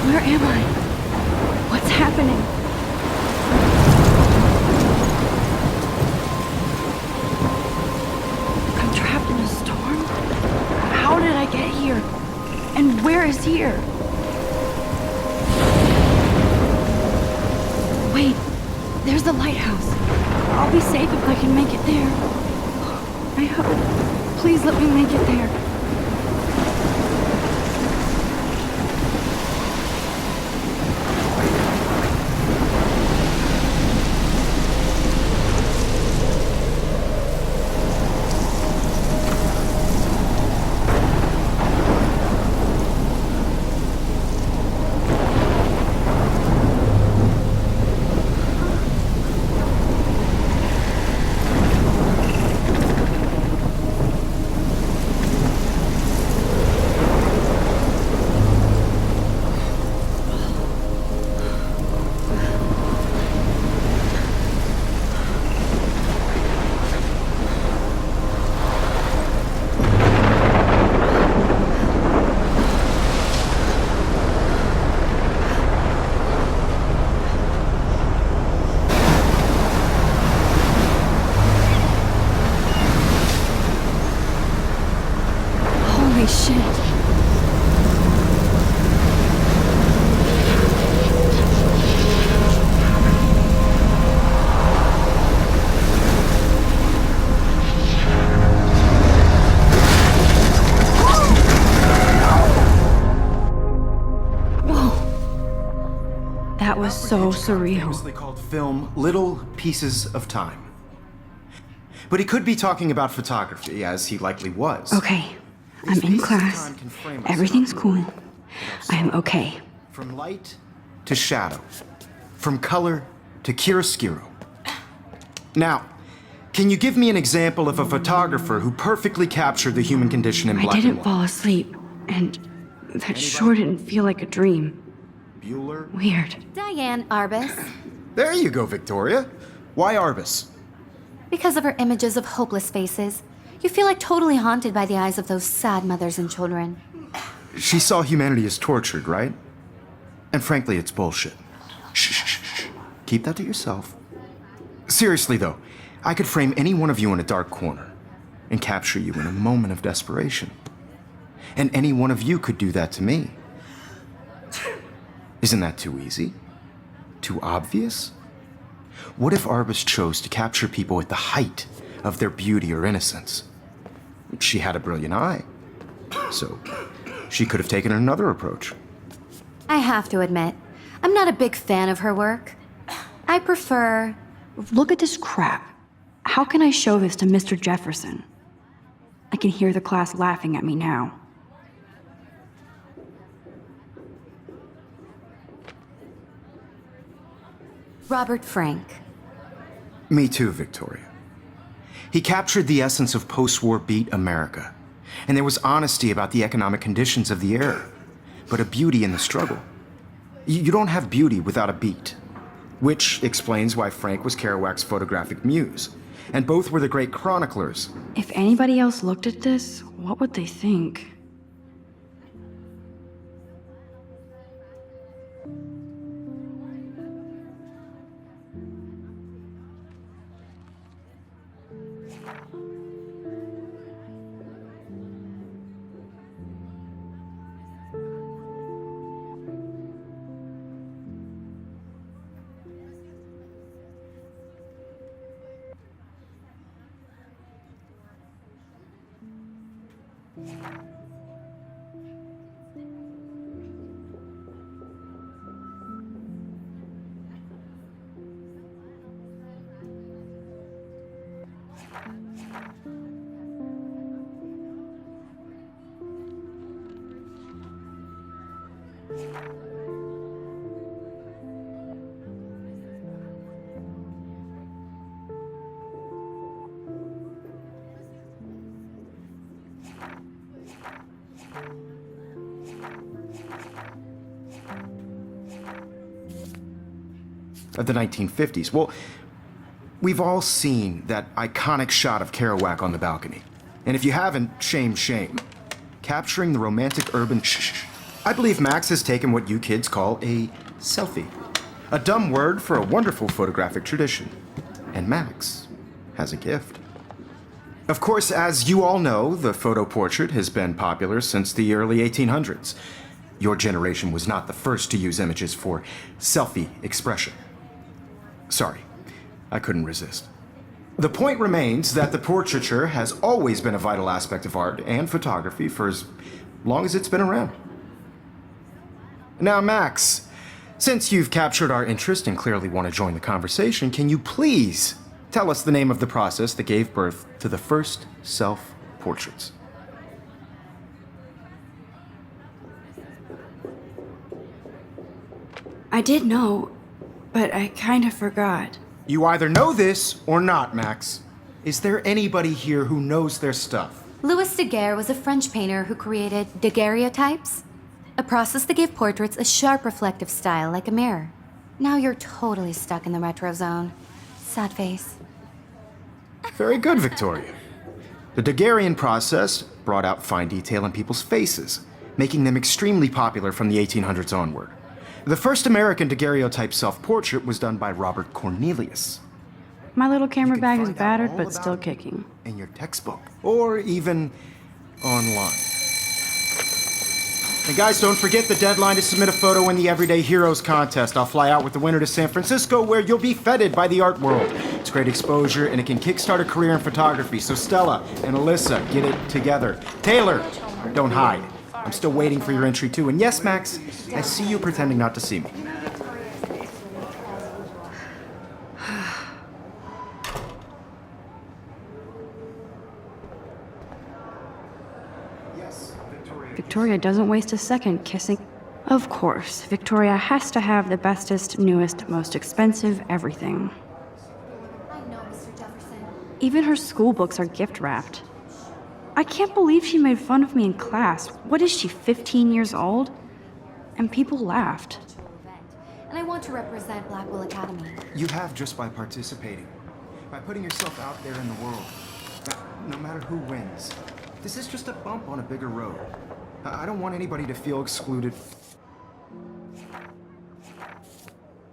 Where am I? What's happening? I'm trapped in a storm? How did I get here? And where is here? Wait, there's the lighthouse. I'll be safe if I can make it there. I hope. Please let me make it there. Holy shit. That was so surreal. Famously called film Little Pieces of Time. But he could be talking about photography, as he likely was. Okay, I'm in class. Everything's cool. I'm okay. From light to shadow. From color to chiaroscuro. Now, can you give me an example of a photographer who perfectly captured the human condition in black and white? I didn't fall asleep, and that sure didn't feel like a dream. Bueller? Weird. Diane Arbus. There you go, Victoria. Why Arbus? Because of her images of hopeless faces, you feel like totally haunted by the eyes of those sad mothers and children. She saw humanity as tortured, right? And frankly, it's bullshit. Shh, shh, shh, shh. Keep that to yourself. Seriously, though, I could frame any one of you in a dark corner and capture you in a moment of desperation. And any one of you could do that to me. Isn't that too easy? Too obvious? What if Arbus chose to capture people at the height of their beauty or innocence? She had a brilliant eye, so she could have taken another approach. I have to admit, I'm not a big fan of her work. I prefer... Look at this crap. How can I show this to Mr. Jefferson? I can hear the class laughing at me now. Robert Frank. Me too, Victoria. He captured the essence of post-war beat America, and there was honesty about the economic conditions of the era, but a beauty in the struggle. You don't have beauty without a beat. which explains why Frank was Kerouac's photographic muse. And both were the great chroniclers. If anybody else looked at this, what would they think? Of the 1950s. Well, we've all seen that iconic shot of Kerouac on the balcony. And if you haven't, shame, shame. Capturing the romantic urban I believe Max has taken what you kids call a selfie. A dumb word for a wonderful photographic tradition. And Max has a gift. Of course, as you all know, the photo portrait has been popular since the early 1800s. Your generation was not the first to use images for selfie expression. Sorry, I couldn't resist. The point remains that the portraiture has always been a vital aspect of art and photography for as long as it's been around. Now, Max, since you've captured our interest and clearly want to join the conversation, can you please tell us the name of the process that gave birth to the first self-portraits? I did know, but I kind of forgot. You either know this or not, Max. Is there anybody here who knows their stuff? Louis Daguerre was a French painter who created daguerreotypes, a process that gave portraits a sharp reflective style like a mirror. Now you're totally stuck in the retro zone. Sad face. Very good, Victoria. The Daguerrean process brought out fine detail in people's faces, making them extremely popular from the 1800s onward. The first American daguerreotype self-portrait was done by Robert Cornelius. My little camera You can bag is find out battered, all but about still it kicking. in your textbook, or even online. And guys, don't forget the deadline to submit a photo in the Everyday Heroes contest. I'll fly out with the winner to San Francisco, where you'll be feted by the art world. It's great exposure, and it can kickstart a career in photography. So Stella and Alyssa, get it together. Taylor, don't hide. I'm still waiting for your entry too. And yes, Max, I see you pretending not to see me. Victoria doesn't waste a second kissing. Of course, Victoria has to have the bestest, newest, most expensive everything. I know, Mr. Jefferson. Even her school books are gift wrapped. I can't believe she made fun of me in class. What is she, 15 years old? And people laughed. And I want to represent Blackwell Academy. You have just by participating, by putting yourself out there in the world. No matter who wins, this is just a bump on a bigger road. I don't want anybody to feel excluded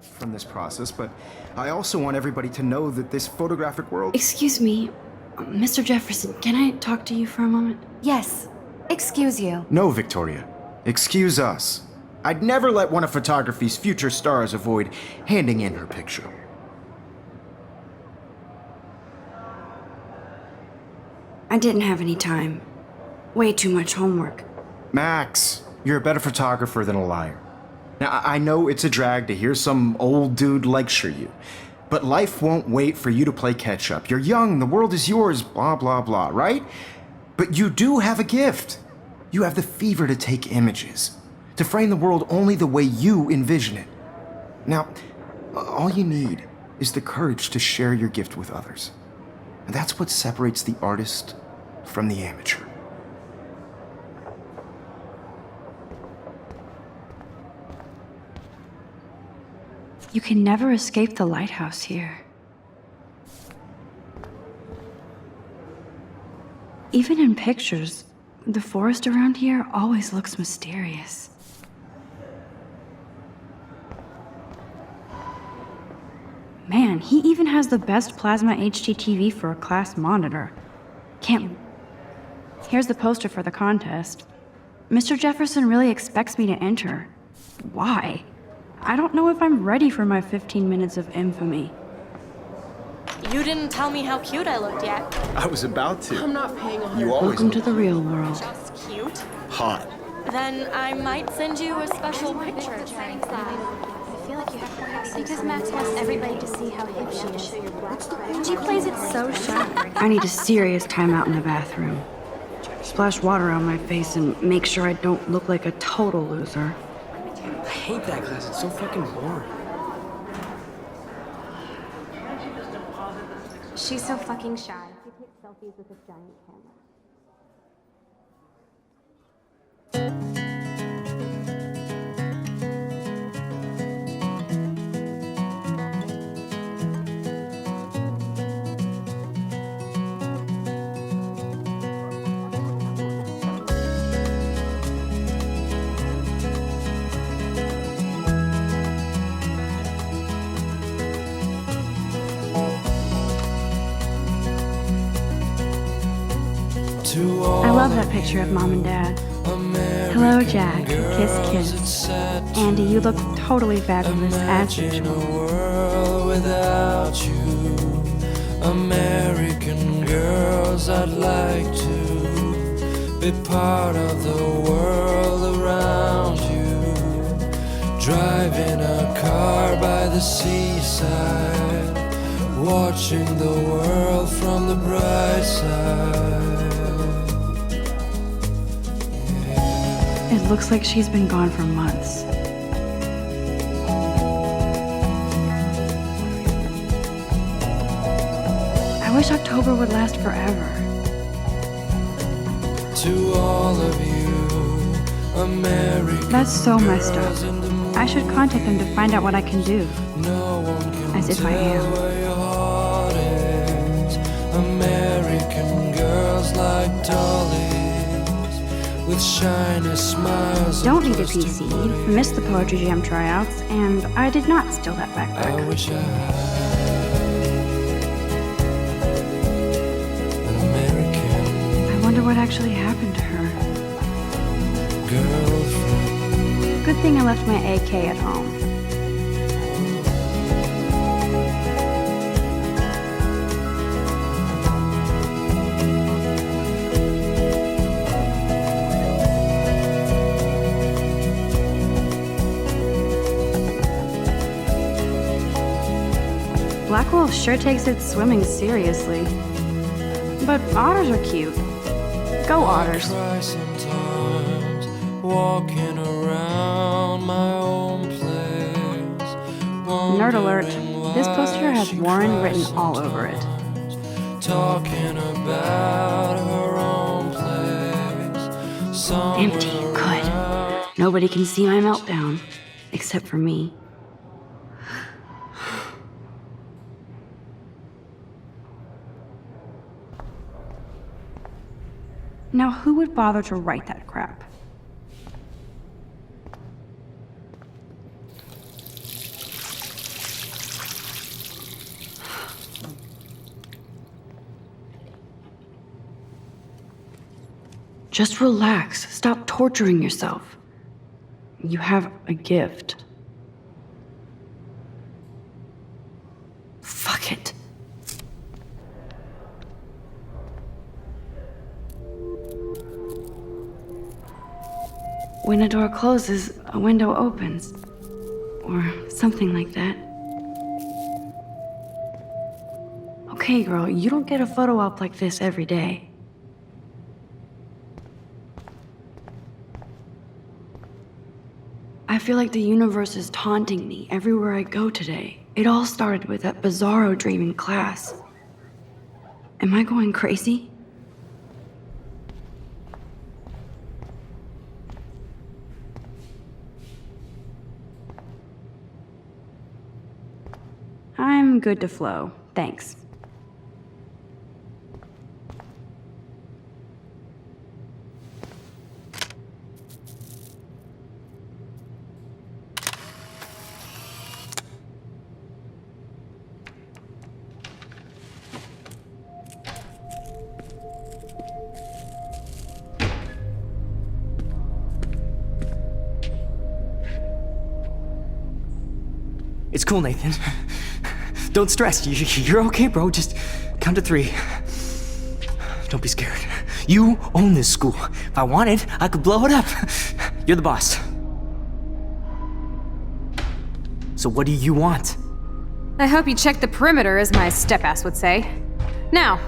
from this process, but I also want everybody to know that this photographic world... Excuse me, Mr. Jefferson, can I talk to you for a moment? Yes. Excuse you. No, Victoria. Excuse us. I'd never let one of photography's future stars avoid handing in her picture. I didn't have any time. Way too much homework. Max, you're a better photographer than a liar. Now, I know it's a drag to hear some old dude lecture you, but life won't wait for you to play catch-up. You're young, the world is yours, blah, blah, blah, right? But you do have a gift. You have the fever to take images, to frame the world only the way you envision it. Now, all you need is the courage to share your gift with others. And that's what separates the artist from the amateur. You can never escape the lighthouse here. Even in pictures, the forest around here always looks mysterious. Man, he even has the best plasma HDTV for a class monitor. Can't... Here's the poster for the contest. Mr. Jefferson really expects me to enter. Why? I don't know if I'm ready for my 15 minutes of infamy. You didn't tell me how cute I looked yet. I was about to. I'm not paying 100. You always Welcome to the real world. Just cute? hot. Then I might send you a special picture. I feel like you have to because Max wants everybody to see how hip she is. She plays it so shy. I need a serious timeout in the bathroom. Splash water on my face and make sure I don't look like a total loser. I hate that class. It's so fucking boring. She's so fucking shy. She takes selfies with this giant camera. I love that picture of Mom and Dad. Hello, Jack. Kiss, kiss. Andy, you look totally fabulous as usual. World without you, American girls, I'd like to be part of the world around you. Driving a car by the seaside, watching the world from the bright side. It looks like she's been gone for months. I wish October would last forever. To all of you, American That's so messed girls up. in the moon, I should contact them to find out what I can do. no one can As if I am. tell where your heart is. American girls like dollies with shiny smiles. Don't and need a plastic PC. bodies. Missed the Poetry Jam tryouts, and I did not steal that I backpack. wish I had an American I wonder what actually happened to her. girlfriend. Good thing I left my AK at home. Blackwolf sure takes its swimming seriously. But otters are cute. Go otters. I cry sometimes, walking around my own place. Nerd alert. wondering This poster why has she Warren cries written all over it. sometimes, talking about her own place. Somewhere Empty. Good. around Nobody can see my meltdown. Except for me. Now, who would bother to write that crap? Just relax. Stop torturing yourself. You have a gift. Fuck it. When a door closes, a window opens. Or something like that. Okay, girl, you don't get a photo op like this every day. I feel like the universe is taunting me everywhere I go today. It all started with that bizarro dream in class. Am I going crazy? I'm good to flow. Thanks. It's cool, Nathan. Don't stress. You're okay, bro. Just count to 3. Don't be scared. You own this school. If I wanted, I could blow it up. You're the boss. So what do you want? I hope you checked the perimeter, as my step-ass would say. Now,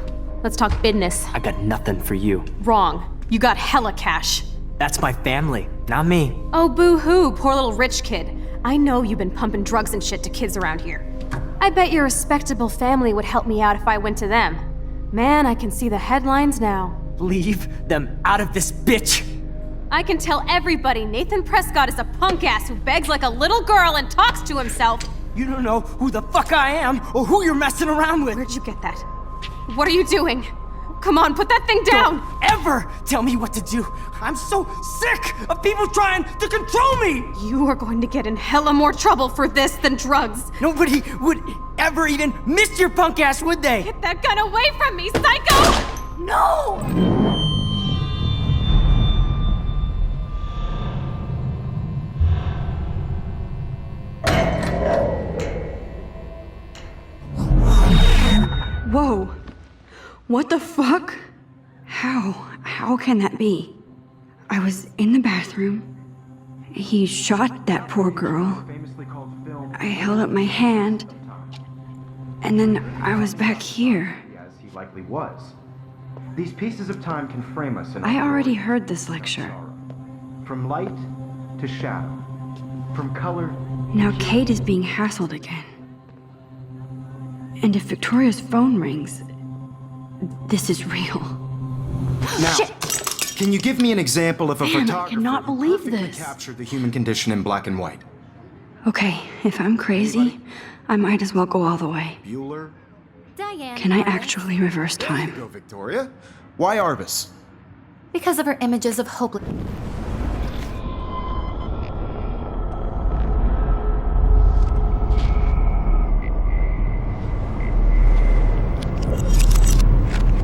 let's talk business. I got nothing for you. Wrong. You got hella cash. That's my family, not me. Oh, boo-hoo, poor little rich kid. I know you've been pumping drugs and shit to kids around here. I bet your respectable family would help me out if I went to them. Man, I can see the headlines now. Leave them out of this bitch! I can tell everybody Nathan Prescott is a punk ass who begs like a little girl and talks to himself. You don't know who the fuck I am or who you're messing around with. Where'd you get that? What are you doing? Come on, put that thing down! Don't ever tell me what to do! I'm so sick of people trying to control me! You are going to get in hella more trouble for this than drugs. Nobody would ever even miss your punk ass, would they? Get that gun away from me, psycho! No! Whoa. What the fuck? How can that be? I was in the bathroom. He shot that poor girl. I held up my hand. And then I was back here. As he likely was. These pieces of time can frame us in I already heard this lecture. From light to shadow. From color. Now Kate is being hassled again. And if Victoria's phone rings, this is real. Now, Shit! Can you give me an example of a Man, I photographer cannot who believe perfectly this. captured the human condition in black and white? Okay, if I'm crazy, I might as well go all the way. Bueller? Diane. Can I Arbus. actually reverse There you time? go, Victoria. Why Arbus? Because of her images of hopeless.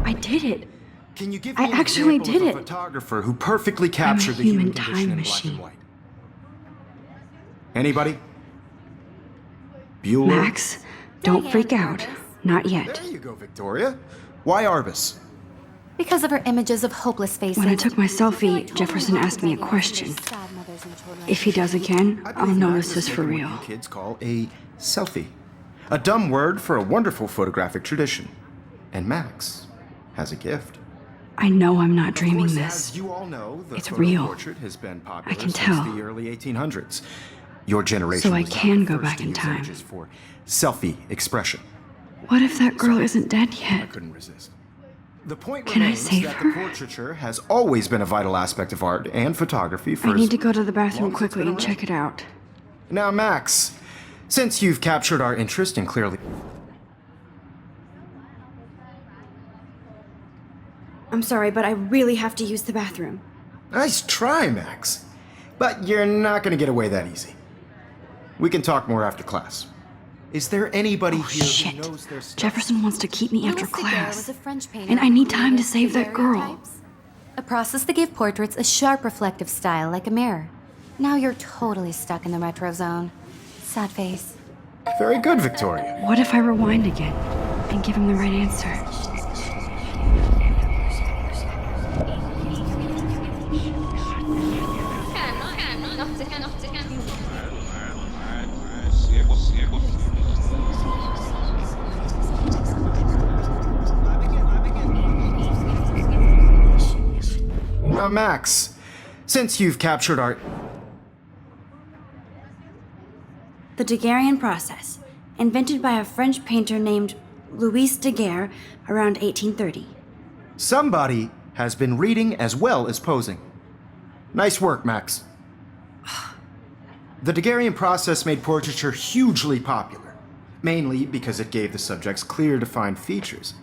I did it. Can you give I me an actually example did of a it. photographer who perfectly captured the human human condition time in black machine. and white? Anybody? Bueller? Max, don't Diane freak out. Arbus. Not yet. There you go, Victoria. Why Arbus? Because of her images of hopeless faces. When I took my selfie, Jefferson asked me a question. If he does again, I I'll believe know that this is was for what real. you kids call a selfie. A dumb word for a wonderful photographic tradition. And Max has a gift. I know I'm not Of dreaming course, this. As you all know, the It's photo real. portrait has been popular I can since tell. the early 1800s. Your generation So I was not can the go first back to in use time. images for selfie expression. What if that girl isn't dead I yet? couldn't resist. The point Can I remains save that her? the portraiture has always been a vital aspect of art and photography for I as need to go to the bathroom long as it's quickly been and around. check it out. Now, Max, since you've captured our interest and clearly... I'm sorry, but I really have to use the bathroom. Nice try, Max. But you're not going to get away that easy. We can talk more after class. Is there anybody here Shit. who knows their stuff? Jefferson wants to keep me after Louis Daguerre class. was a French painter And I who need time to created save that girl. daguerreotypes, a process that gave portraits a sharp reflective style like a mirror. Now you're totally stuck in the retro zone. Sad face. Very good, Victoria. What if I rewind again and give him the right answer? Now, Max, since you've captured our... The Daguerrean process, invented by a French painter named Louis Daguerre around 1830. Somebody has been reading as well as posing. Nice work, Max. The Daguerrean process made portraiture hugely popular. mainly because it gave the subjects clear, defined features.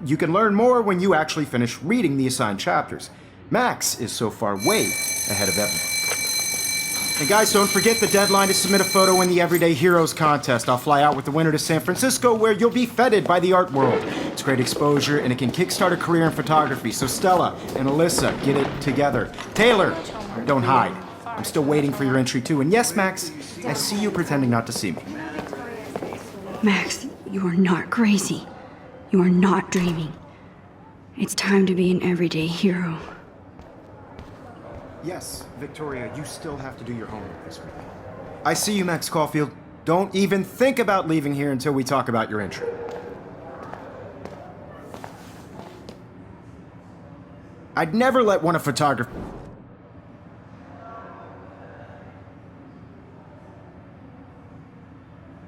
You can learn more when you actually finish reading the assigned chapters. Max is so far way ahead of everyone. And guys, don't forget the deadline to submit a photo in the Everyday Heroes contest. I'll fly out with the winner to San Francisco, where you'll be feted by the art world. It's great exposure, and it can kickstart a career in photography. So Stella and Alyssa, get it together. Taylor, don't hide. I'm still waiting for your entry too. And yes, Max, I see you pretending not to see me. Max, you are not crazy. You are not dreaming. It's time to be an everyday hero. Yes, Victoria, you still have to do your homework this week. I see you, Max Caulfield. Don't even think about leaving here until we talk about your entry. I'd never let one of photography...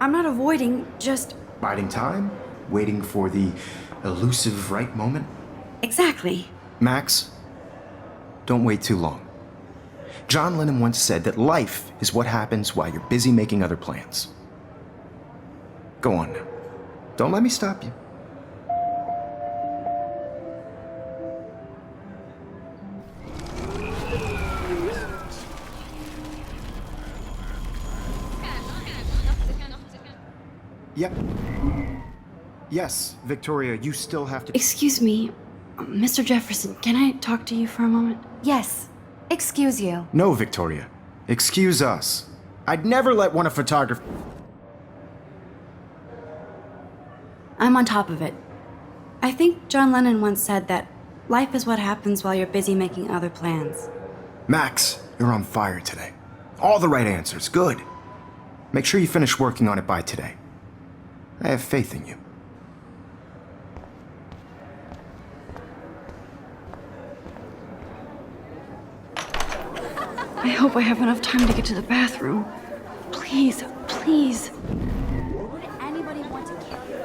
I'm not avoiding, just... Biding time? Waiting for the elusive right moment? Exactly. Max, don't wait too long. John Lennon once said that life is what happens while you're busy making other plans. Go on now. Don't let me stop you. Yep. Yes, Victoria, you still have to... Excuse me, Mr. Jefferson, can I talk to you for a moment? Yes. Excuse you. No, Victoria. Excuse us. I'd never let one of photography... I'm on top of it. I think John Lennon once said that life is what happens while you're busy making other plans. Max, you're on fire today. All the right answers. Good. Make sure you finish working on it by today. I have faith in you. I hope I have enough time to get to the bathroom. Please, please. Would anybody want to kill you?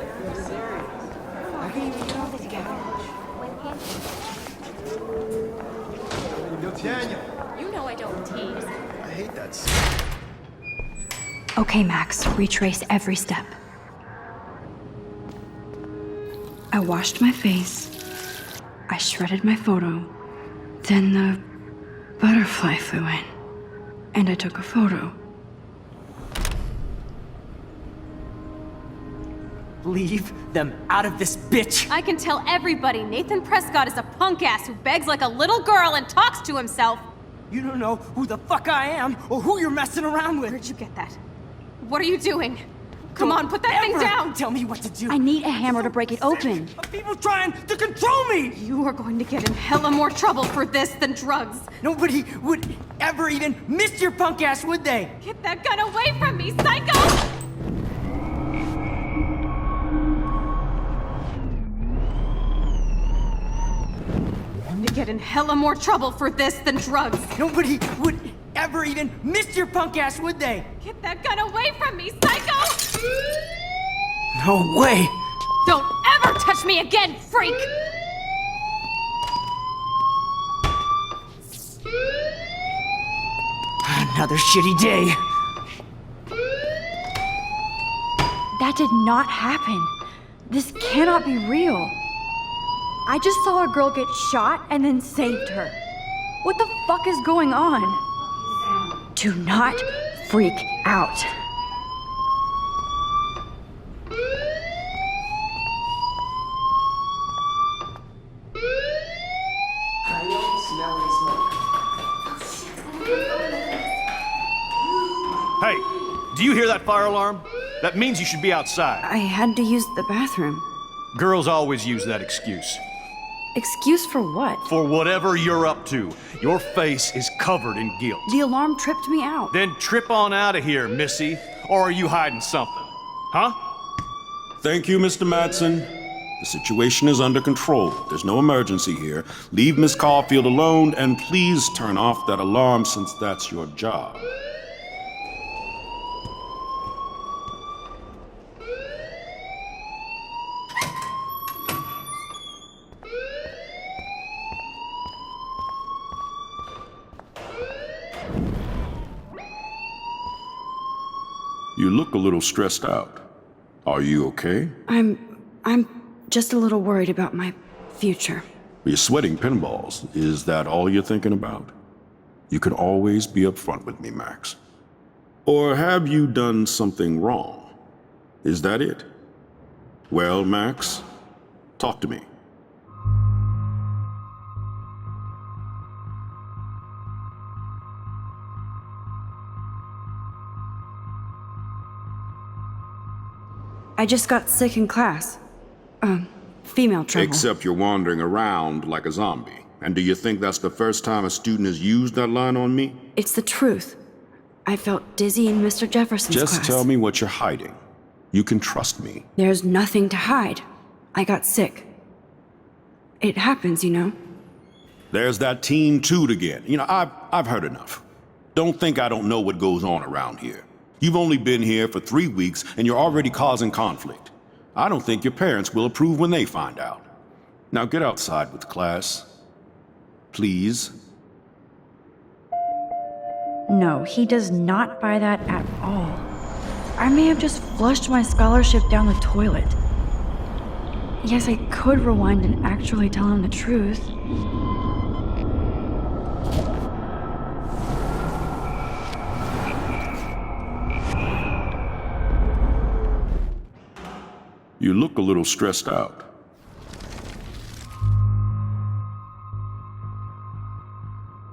You know I don't tease. I hate that. Okay, Max, retrace every step. I washed my face. I shredded my photo. Then the butterfly flew in. And I took a photo. Leave them out of this bitch! I can tell everybody Nathan Prescott is a punk ass who begs like a little girl and talks to himself. You don't know who the fuck I am or who you're messing around with. Where'd you get that? What are you doing? Come on, put that thing Ever down! Tell me what to do. I need a hammer to break it open. Of people trying to control me! You are going to get in hella more trouble for this than drugs. Nobody would ever even miss your punk ass, would they? Get that gun away from me, psycho! To get in hella more trouble for this than drugs. Nobody would ever even miss your punk ass, would they? Get that gun away from me, psycho! No way! Don't ever touch me again, freak! Another shitty day. That did not happen. This cannot be real. I just saw a girl get shot and then saved her. What the fuck is going on? Do not freak out. Hey, do you hear that fire alarm? That means you should be outside. I had to use the bathroom. Girls always use that excuse. Excuse for what? For whatever you're up to, your face is covered in guilt. The alarm tripped me out. Then trip on out of here, Missy. Or are you hiding something? Huh? Thank you, Mr. Madsen. The situation is under control. There's no emergency here. Leave Miss Caulfield alone, and please turn off that alarm since that's your job. You look a little stressed out. Are you okay? I'm just a little worried about my future. You're sweating pinballs. Is that all you're thinking about? You can always be upfront with me, Max. Or have you done something wrong? Is that it? Well, Max, talk to me. I just got sick in class. Female trouble. Except you're wandering around like a zombie. And do you think that's the first time a student has used that line on me? It's the truth. I felt dizzy in Mr. Jefferson's class. Just tell me what you're hiding. You can trust me. There's nothing to hide. I got sick. It happens, you know. There's that teen toot again. You know, I've heard enough. Don't think I don't know what goes on around here. You've only been here for 3 weeks and you're already causing conflict. I don't think your parents will approve when they find out. Now get outside with class. Please. No, he does not buy that at all. I may have just flushed my scholarship down the toilet. Yes, I could rewind and actually tell him the truth. You look a little stressed out.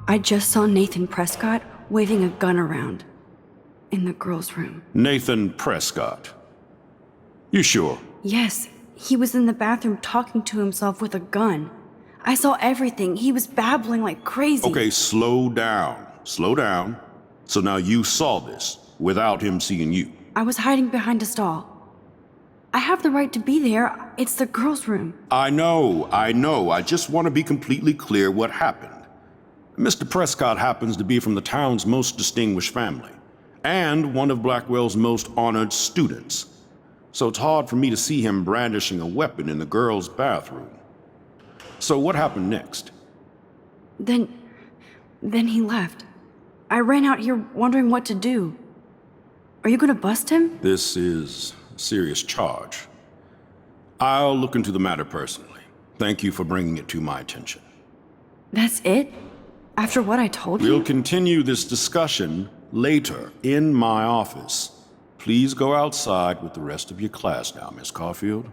I just saw Nathan Prescott waving a gun around in the girls' room. Nathan Prescott. You sure? Yes, he was in the bathroom talking to himself with a gun. I saw everything. He was babbling like crazy. Okay, slow down. Slow down. So now you saw this without him seeing you. I was hiding behind a stall. I have the right to be there. It's the girls' room. I know. I just want to be completely clear what happened. Mr. Prescott happens to be from the town's most distinguished family, and one of Blackwell's most honored students. So it's hard for me to see him brandishing a weapon in the girls' bathroom. So what happened next? Then he left. I ran out here wondering what to do. Are you gonna bust him? This is a serious charge. I'll look into the matter personally. Thank you for bringing it to my attention. That's it? After what I told you? We'll continue this discussion later in my office. Please go outside with the rest of your class now, Miss Caulfield.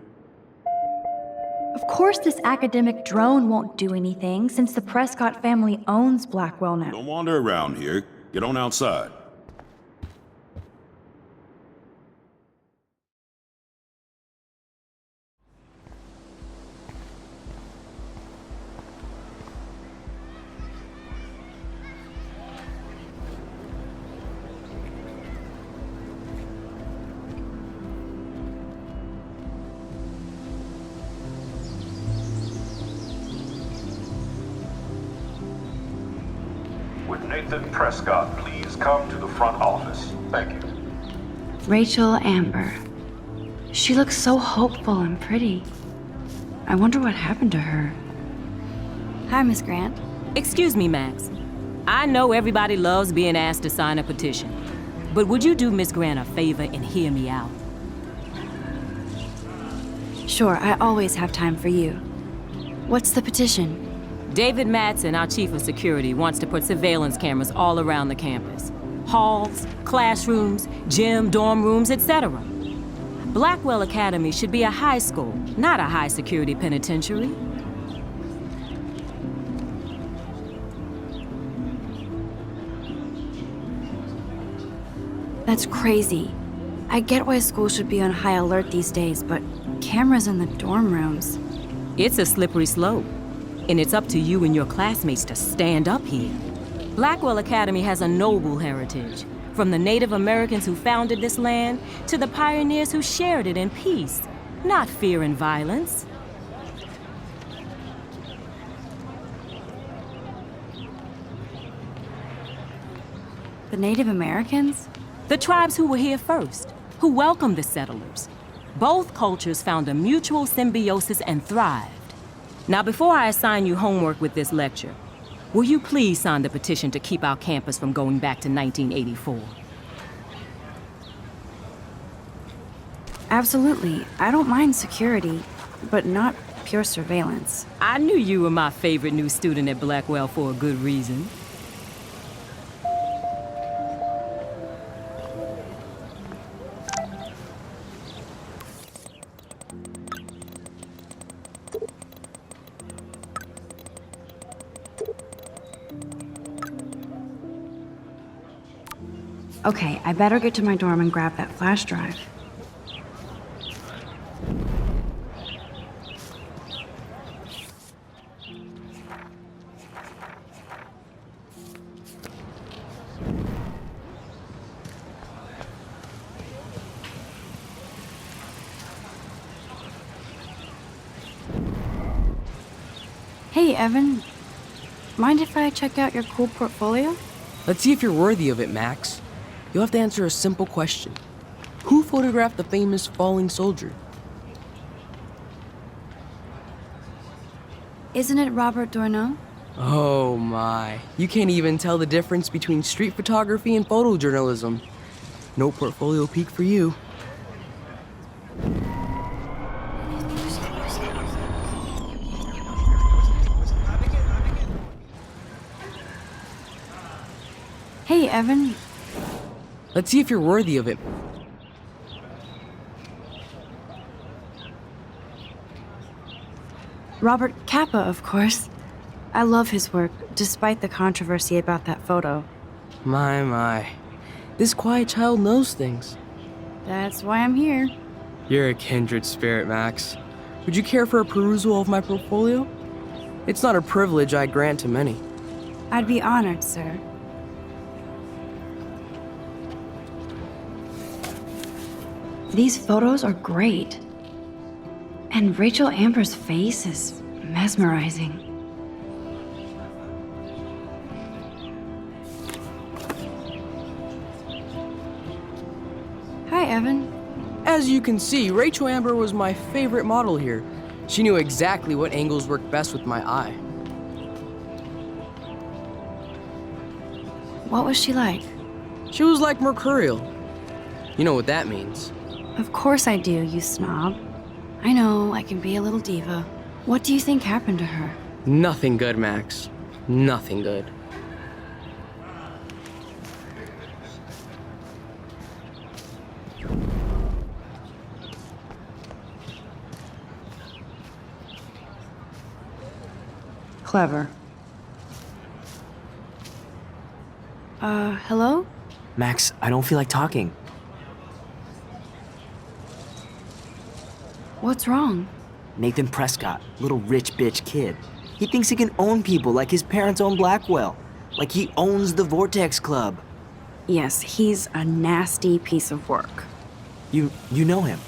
Of course this academic drone won't do anything since the Prescott family owns Blackwell now. Don't wander around here. Get on outside. With Nathan Prescott, please come to the front office. Thank you. Rachel Amber. She looks so hopeful and pretty. I wonder what happened to her. Hi, Miss Grant. Excuse me, Max. I know everybody loves being asked to sign a petition, but would you do Miss Grant a favor and hear me out? Sure, I always have time for you. What's the petition? David Madsen, our chief of security, wants to put surveillance cameras all around the campus. Halls, classrooms, gym, dorm rooms, etc. Blackwell Academy should be a high school, not a high-security penitentiary. That's crazy. I get why schools should be on high alert these days, but cameras in the dorm rooms. It's a slippery slope, and it's up to you and your classmates to stand up here. Blackwell Academy has a noble heritage, from the Native Americans who founded this land to the pioneers who shared it in peace, not fear and violence. The Native Americans? The tribes who were here first, who welcomed the settlers. Both cultures found a mutual symbiosis and thrived. Now, before I assign you homework with this lecture, will you please sign the petition to keep our campus from going back to 1984? Absolutely. I don't mind security, but not pure surveillance. I knew you were my favorite new student at Blackwell for a good reason. Okay, I better get to my dorm and grab that flash drive. Hey, Evan. Mind if I check out your cool portfolio? Let's see if you're worthy of it, Max. You'll have to answer a simple question. Who photographed the famous falling soldier? Isn't it Robert Doisneau? Oh my. You can't even tell the difference between street photography and photojournalism. No portfolio peek for you. Hey, Evan. Let's see if you're worthy of it. Robert Capa, of course. I love his work, despite the controversy about that photo. My. This quiet child knows things. That's why I'm here. You're a kindred spirit, Max. Would you care for a perusal of my portfolio? It's not a privilege I grant to many. I'd be honored, sir. These photos are great. And Rachel Amber's face is mesmerizing. Hi, Evan. As you can see, Rachel Amber was my favorite model here. She knew exactly what angles worked best with my eye. What was she like? She was like mercurial. You know what that means. Of course I do, you snob. I know, I can be a little diva. What do you think happened to her? Nothing good, Max. Nothing good. Clever. Hello? Max, I don't feel like talking. What's wrong? Nathan Prescott, little rich bitch kid. He thinks he can own people like his parents own Blackwell. Like he owns the Vortex Club. Yes, he's a nasty piece of work. You know him?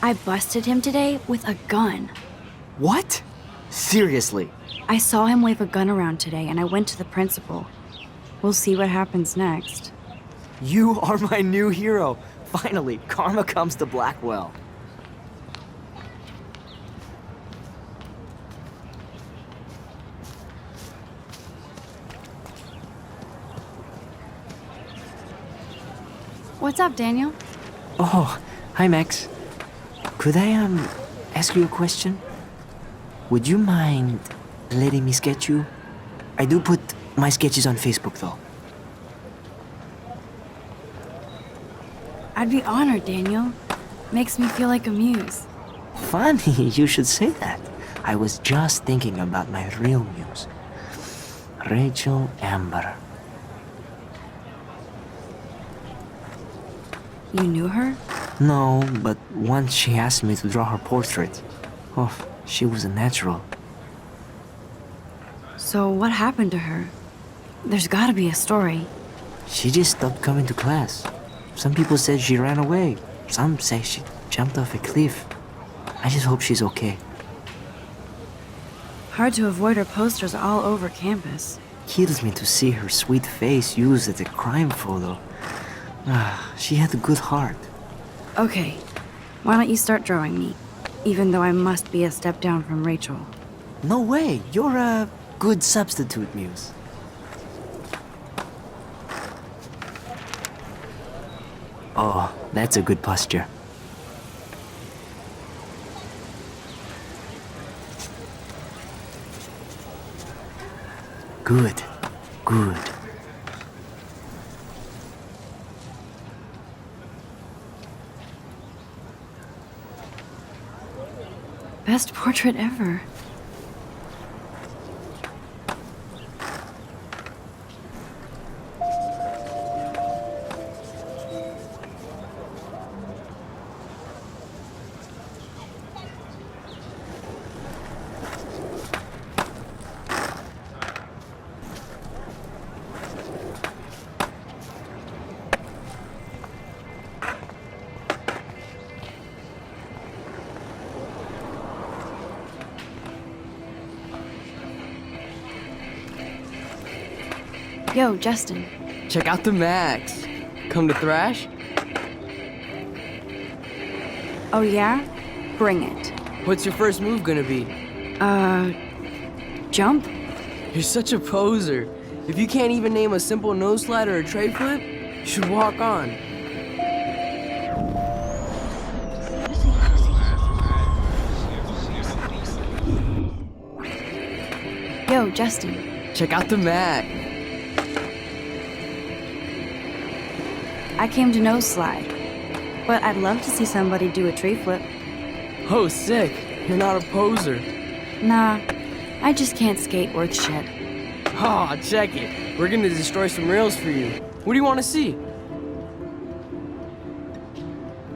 I busted him today with a gun. What? Seriously? I saw him wave a gun around today and I went to the principal. We'll see what happens next. You are my new hero. Finally, karma comes to Blackwell. What's up, Daniel? Oh, hi Max. Could I, ask you a question? Would you mind letting me sketch you? I do put my sketches on Facebook, though. I'd be honored, Daniel. Makes me feel like a muse. Funny, you should say that. I was just thinking about my real muse. Rachel Amber. You knew her? No, but once she asked me to draw her portrait. Oh, she was a natural. So what happened to her? There's gotta be a story. She just stopped coming to class. Some people said she ran away. Some say she jumped off a cliff. I just hope she's okay. Hard to avoid her posters all over campus. Kills me to see her sweet face used as a crime photo. She had a good heart. Okay, why don't you start drawing me? Even though I must be a step down from Rachel. No way, you're a good substitute, Muse. Oh, that's a good posture. Good. Good. Best portrait ever. Yo, Justin. Check out the Max. Come to thrash? Oh yeah? Bring it. What's your first move gonna be? Jump? You're such a poser. If you can't even name a simple nose slide or a tray flip, you should walk on. Yo, Justin. Check out the Mac. I came to nose slide, but I'd love to see somebody do a tree flip. Oh, sick. You're not a poser. Nah, I just can't skate worth shit. Aw, check it. We're gonna destroy some rails for you. What do you want to see?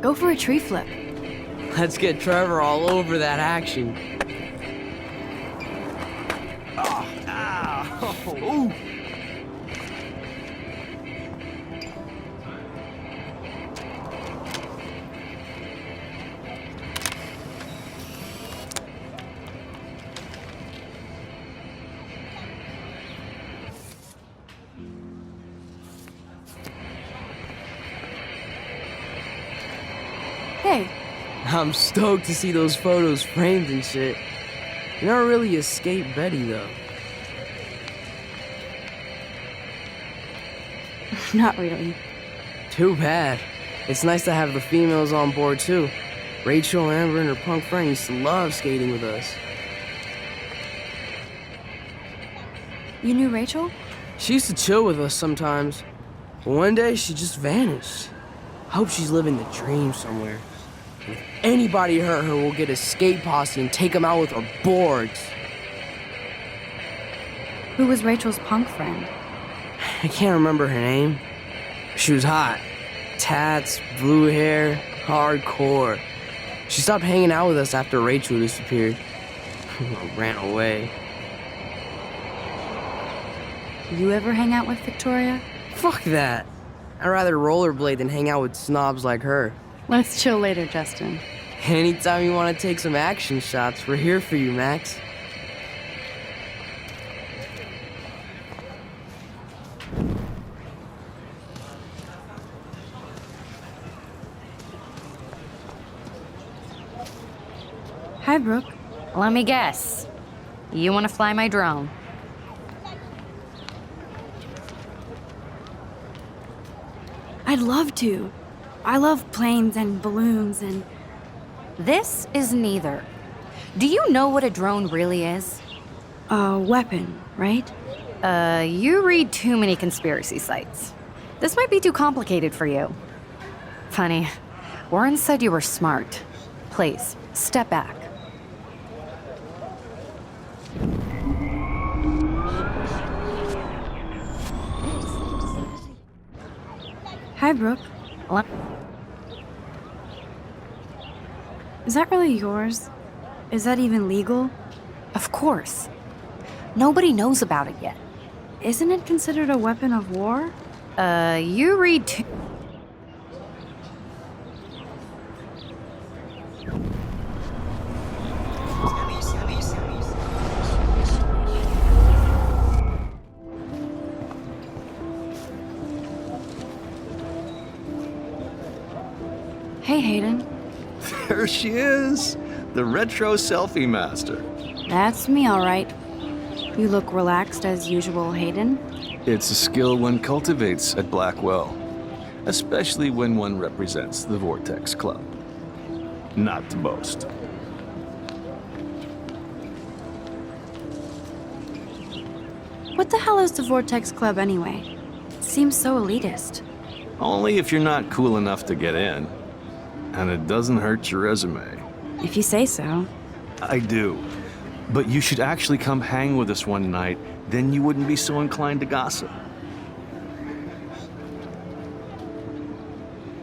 Go for a tree flip. Let's get Trevor all over that action. Oh, ow. Ooh. Hey. I'm stoked to see those photos framed and shit. You're not really a skate Betty, though. Not really. Too bad. It's nice to have the females on board, too. Rachel, Amber, and her punk friend used to love skating with us. You knew Rachel? She used to chill with us sometimes. But one day, she just vanished. I hope she's living the dream somewhere. If anybody hurt her, we'll get a skate posse and take them out with our boards. Who was Rachel's punk friend? I can't remember her name. She was hot. Tats, blue hair, hardcore. She stopped hanging out with us after Rachel disappeared. Ran away. You ever hang out with Victoria? Fuck that. I'd rather rollerblade than hang out with snobs like her. Let's chill later, Justin. Anytime you want to take some action shots, we're here for you, Max. Hi, Brooke. Let me guess. You want to fly my drone? I'd love to. I love planes and balloons and... This is neither. Do you know what a drone really is? A weapon, right? You read too many conspiracy sites. This might be too complicated for you. Funny, Warren said you were smart. Please, step back. Hi, Brooke. Is that really yours? Is that even legal? Of course. Nobody knows about it yet. Isn't it considered a weapon of war? You read too... Hey, Hayden. There she is, the retro selfie master. That's me, all right. You look relaxed as usual, Hayden. It's a skill one cultivates at Blackwell. especially when one represents the Vortex Club. Not to boast. What the hell is the Vortex Club anyway? It seems so elitist. Only if you're not cool enough to get in. And it doesn't hurt your resume. If you say so. I do. But you should actually come hang with us one night, then you wouldn't be so inclined to gossip.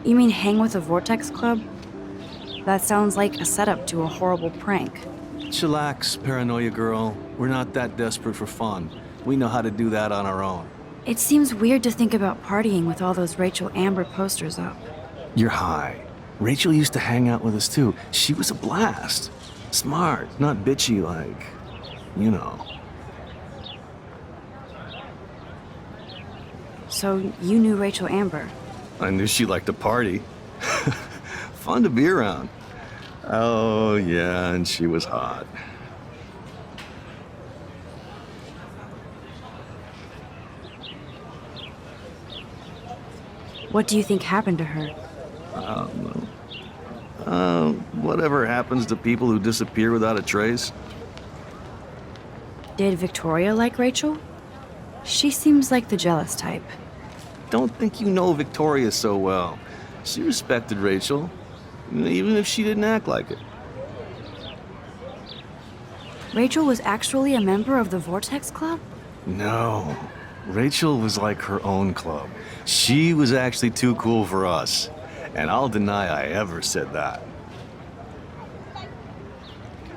You mean hang with the Vortex Club? That sounds like a setup to a horrible prank. Chillax, paranoia girl. We're not that desperate for fun. We know how to do that on our own. It seems weird to think about partying with all those Rachel Amber posters up. You're high. Rachel used to hang out with us too. She was a blast. Smart, not bitchy like, you know. So you knew Rachel Amber? I knew she liked to party. Fun to be around. Oh, yeah, and she was hot. What do you think happened to her? I don't know. Whatever happens to people who disappear without a trace. Did Victoria like Rachel? She seems like the jealous type. Don't think you know Victoria so well. She respected Rachel, even if she didn't act like it. Rachel was actually a member of the Vortex Club? No. Rachel was like her own club. She was actually too cool for us. And I'll deny I ever said that.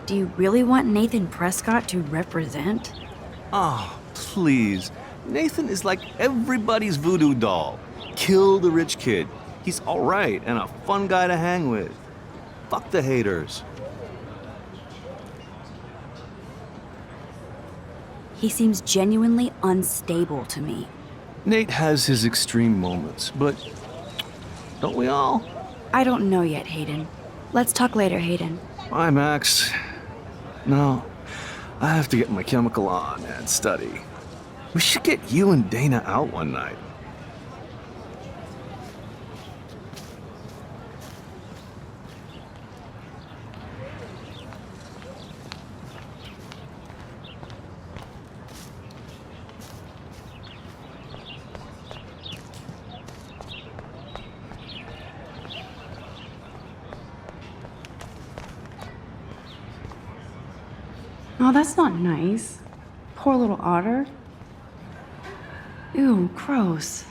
Do you really want Nathan Prescott to represent? Oh, please. Nathan is like everybody's voodoo doll. Kill the rich kid. He's all right and a fun guy to hang with. Fuck the haters. He seems genuinely unstable to me. Nate has his extreme moments, but don't we all? I don't know yet, Hayden. Let's talk later, Hayden. Bye, Max. No, I have to get my chemical on and study. We should get you and Dana out one night. Oh, that's not nice. Poor little otter. Ew, gross.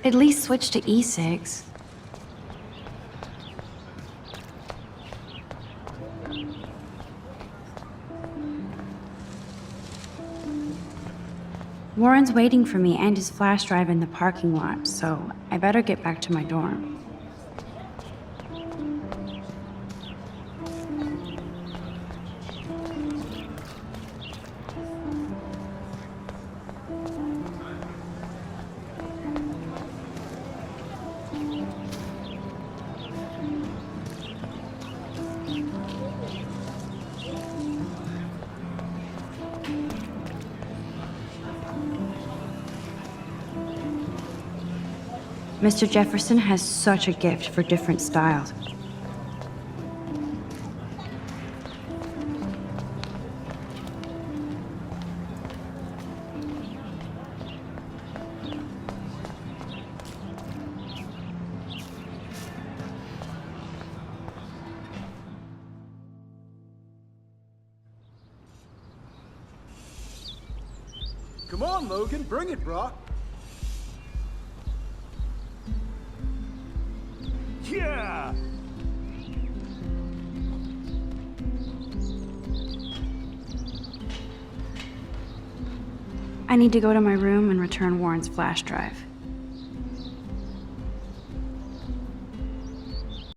At least switch to E6. Warren's waiting for me and his flash drive in the parking lot, so I better get back to my dorm. Mr. Jefferson has such a gift for different styles. Come on, Logan, bring it, brah. Yeah! I need to go to my room and return Warren's flash drive.